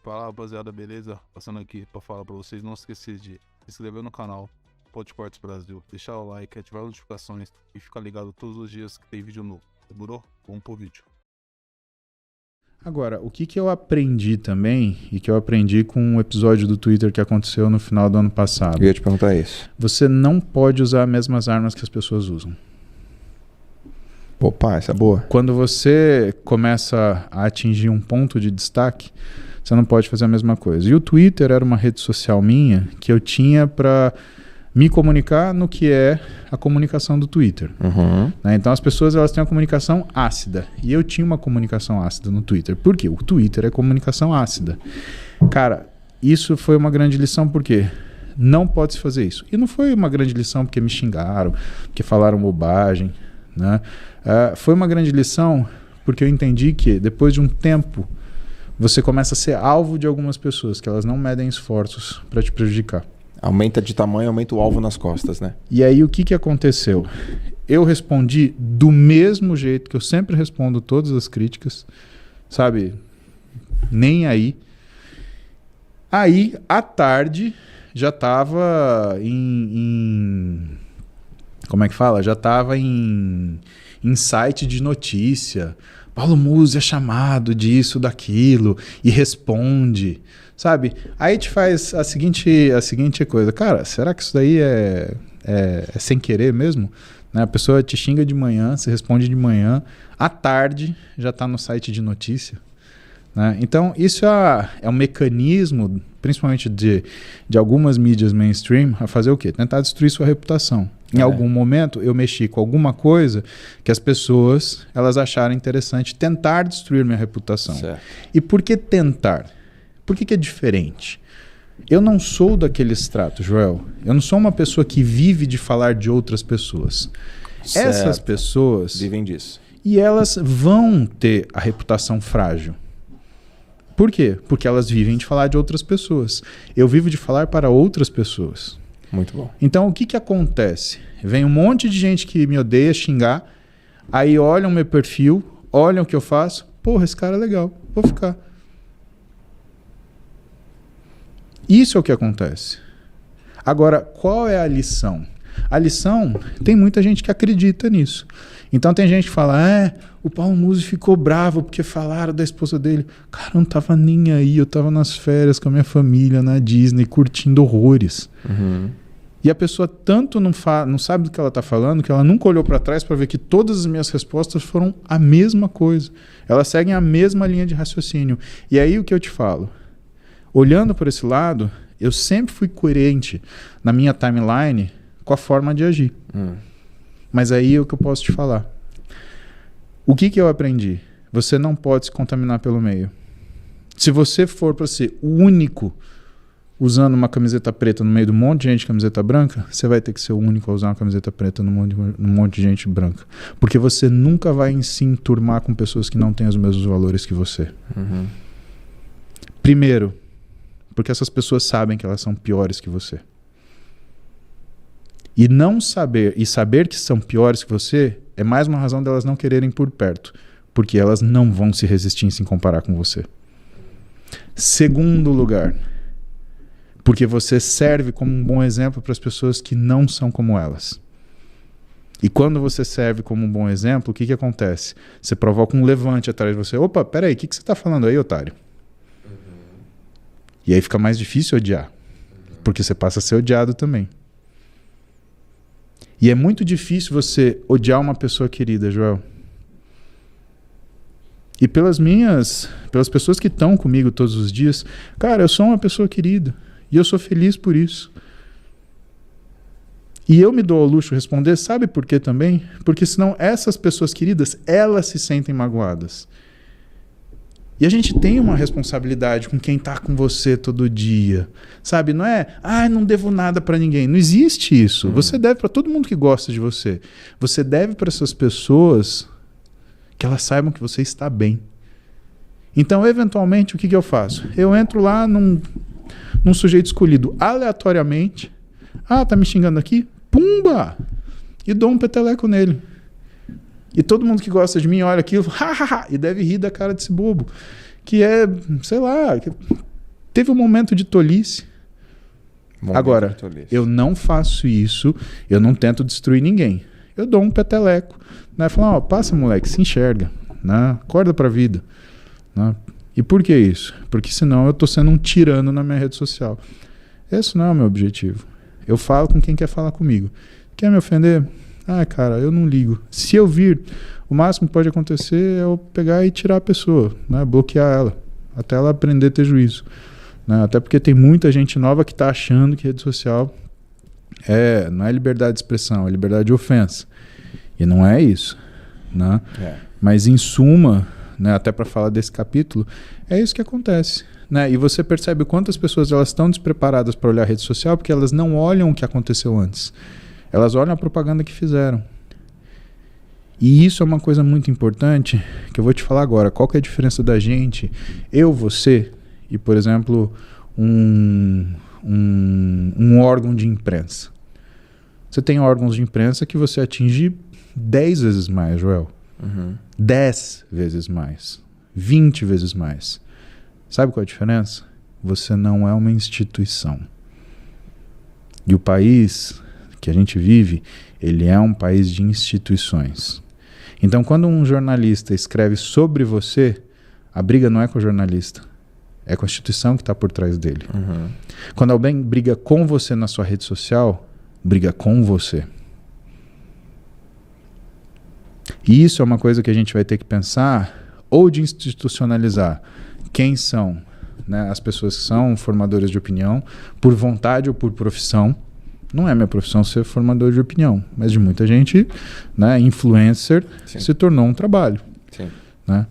Fala, rapaziada, beleza? Passando aqui pra falar pra vocês, não esquecer de se inscrever no canal Podcortes Brasil, deixar o like, ativar as notificações e ficar ligado todos os dias que tem vídeo novo. Demorou? Vamos pro vídeo. Agora, o que eu aprendi também, e que eu aprendi com um episódio do Twitter que aconteceu no final do ano passado. Eu ia te perguntar isso. Você não pode usar as mesmas armas que as pessoas usam. Opa, essa é boa. Quando você começa a atingir um ponto de destaque, você não pode fazer a mesma coisa. E o Twitter era uma rede social minha que eu tinha para me comunicar no que é a comunicação do Twitter. Uhum. Né? Então as pessoas elas têm uma comunicação ácida. E eu tinha uma comunicação ácida no Twitter. Por quê? O Twitter é comunicação ácida. Cara, isso foi uma grande lição porque não pode se fazer isso. E não foi uma grande lição porque me xingaram, porque falaram bobagem. Né? Foi uma grande lição porque eu entendi que depois de um tempo você começa a ser alvo de algumas pessoas que elas não medem esforços para te prejudicar. Aumenta de tamanho, aumenta o alvo nas costas, né? E aí o que aconteceu? Eu respondi do mesmo jeito que eu sempre respondo todas as críticas, sabe? Nem aí. Aí, à tarde, já estava como é que fala? Já estava em site de notícia. Paulo Musi é chamado disso, daquilo, e responde, sabe? Aí te faz a seguinte coisa. Cara, será que isso daí é sem querer mesmo? Né? A pessoa te xinga de manhã, você responde de manhã, à tarde já está no site de notícia. Né? Então, isso é um mecanismo, principalmente de algumas mídias mainstream, a fazer o quê? Tentar destruir sua reputação. Em algum momento, eu mexi com alguma coisa que as pessoas elas acharam interessante tentar destruir minha reputação. Certo. E por que tentar? Por que é diferente? Eu não sou daquele extrato, Joel. Eu não sou uma pessoa que vive de falar de outras pessoas. Certo. Essas pessoas vivem disso. E elas vão ter a reputação frágil. Por quê? Porque elas vivem de falar de outras pessoas. Eu vivo de falar para outras pessoas. Muito bom. Então, o que acontece? Vem um monte de gente que me odeia xingar, aí olham meu perfil, olham o que eu faço, porra, esse cara é legal, vou ficar. Isso é o que acontece. Agora, qual é a lição? A lição, tem muita gente que acredita nisso. Então tem gente que fala, o Paulo Musi ficou bravo porque falaram da esposa dele. Cara, eu não tava nem aí, eu tava nas férias com a minha família na Disney, curtindo horrores. Uhum. E a pessoa tanto não sabe do que ela está falando, que ela nunca olhou para trás para ver que todas as minhas respostas foram a mesma coisa. Elas seguem a mesma linha de raciocínio. E aí o que eu te falo? Olhando por esse lado, eu sempre fui coerente na minha timeline com a forma de agir. Mas aí é o que eu posso te falar. O que eu aprendi? Você não pode se contaminar pelo meio. Se você for para ser o único usando uma camiseta preta no meio de um monte de gente de camiseta branca, você vai ter que ser o único a usar uma camiseta preta num monte de gente branca. Porque você nunca vai se enturmar com pessoas que não têm os mesmos valores que você. Uhum. Primeiro, porque essas pessoas sabem que elas são piores que você. E saber que são piores que você é mais uma razão delas não quererem por perto. Porque elas não vão se resistir em se comparar com você. Segundo lugar, porque você serve como um bom exemplo para as pessoas que não são como elas. E quando você serve como um bom exemplo, o que acontece? Você provoca um levante atrás de você. Opa, peraí, o que você está falando aí, otário? E aí fica mais difícil odiar. Porque você passa a ser odiado também. E é muito difícil você odiar uma pessoa querida, Joel. E pelas pessoas que estão comigo todos os dias, cara, eu sou uma pessoa querida. E eu sou feliz por isso. E eu me dou ao luxo de responder, sabe por quê também? Porque senão essas pessoas queridas, elas se sentem magoadas. E a gente tem uma responsabilidade com quem está com você todo dia. Sabe? Não é, não devo nada para ninguém. Não existe isso. Você deve para todo mundo que gosta de você. Você deve para essas pessoas que elas saibam que você está bem. Então, eventualmente, o que eu faço? Eu entro lá num sujeito escolhido aleatoriamente. Tá me xingando aqui? Pumba! E dou um peteleco nele. E todo mundo que gosta de mim olha aquilo, e deve rir da cara desse bobo. Que é, sei lá, Teve um momento de tolice. Agora, eu não faço isso, eu não tento destruir ninguém. Eu dou um peteleco, né? Falo, passa, moleque, se enxerga, né? Acorda pra vida, né? E por que isso? Porque senão eu tô sendo um tirano na minha rede social. Esse não é o meu objetivo. Eu falo com quem quer falar comigo. Quer me ofender? Cara, eu não ligo. Se eu vir, o máximo que pode acontecer é eu pegar e tirar a pessoa, né? Bloquear ela, até ela aprender a ter juízo. Né? Até porque tem muita gente nova que está achando que rede social não é liberdade de expressão, é liberdade de ofensa. E não é isso. Né? Mas em suma, né, até para falar desse capítulo, é isso que acontece. Né? E você percebe quantas pessoas elas estão despreparadas para olhar a rede social porque elas não olham o que aconteceu antes. Elas olham a propaganda que fizeram. E isso é uma coisa muito importante que eu vou te falar agora. Qual que é a diferença da gente, eu, você... e, por exemplo, um órgão de imprensa. Você tem órgãos de imprensa que você atinge 10 vezes mais, Joel. 10 vezes mais. 20 vezes mais. Sabe qual é a diferença? Você não é uma instituição. E o país que a gente vive, ele é um país de instituições. Então, quando um jornalista escreve sobre você, a briga não é com o jornalista. É a Constituição que está por trás dele. Quando alguém briga com você na sua rede social, briga com você. E isso é uma coisa que a gente vai ter que pensar, ou de institucionalizar quem são, né, as pessoas que são formadoras de opinião, por vontade ou por profissão. Não é minha profissão ser formador de opinião, mas de muita gente, né, influencer, se tornou um trabalho. Né,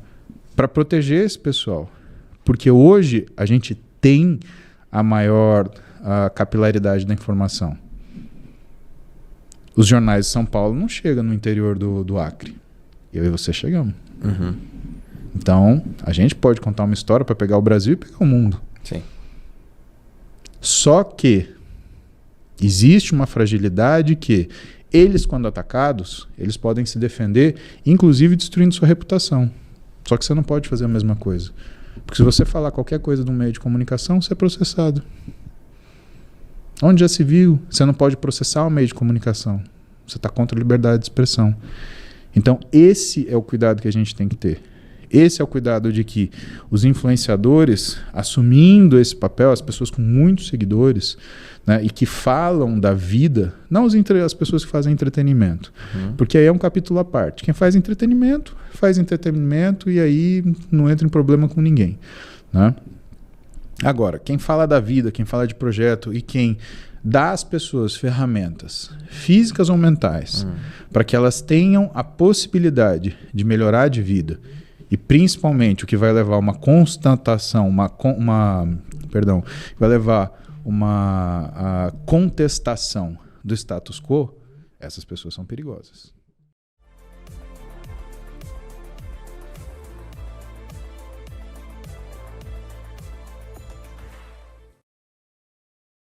para proteger esse pessoal. Porque hoje a gente tem a maior capilaridade da informação. Os jornais de São Paulo não chegam no interior do Acre. Eu e você chegamos. Então, a gente pode contar uma história para pegar o Brasil e pegar o mundo. Só que existe uma fragilidade que eles, quando atacados, eles podem se defender, inclusive destruindo sua reputação. Só que você não pode fazer a mesma coisa. Porque se você falar qualquer coisa de um meio de comunicação, você é processado. Onde já se viu, você não pode processar o meio de comunicação. Você está contra a liberdade de expressão. Então, esse é o cuidado que a gente tem que ter. Esse é o cuidado de que os influenciadores, assumindo esse papel, as pessoas com muitos seguidores, né, e que falam da vida, não as pessoas que fazem entretenimento, porque aí é um capítulo à parte. Quem faz entretenimento e aí não entra em problema com ninguém. Né? Agora, quem fala da vida, quem fala de projeto e quem dá às pessoas ferramentas físicas ou mentais para que elas tenham a possibilidade de melhorar de vida, e principalmente o que vai levar uma constatação, vai levar uma contestação do status quo, essas pessoas são perigosas.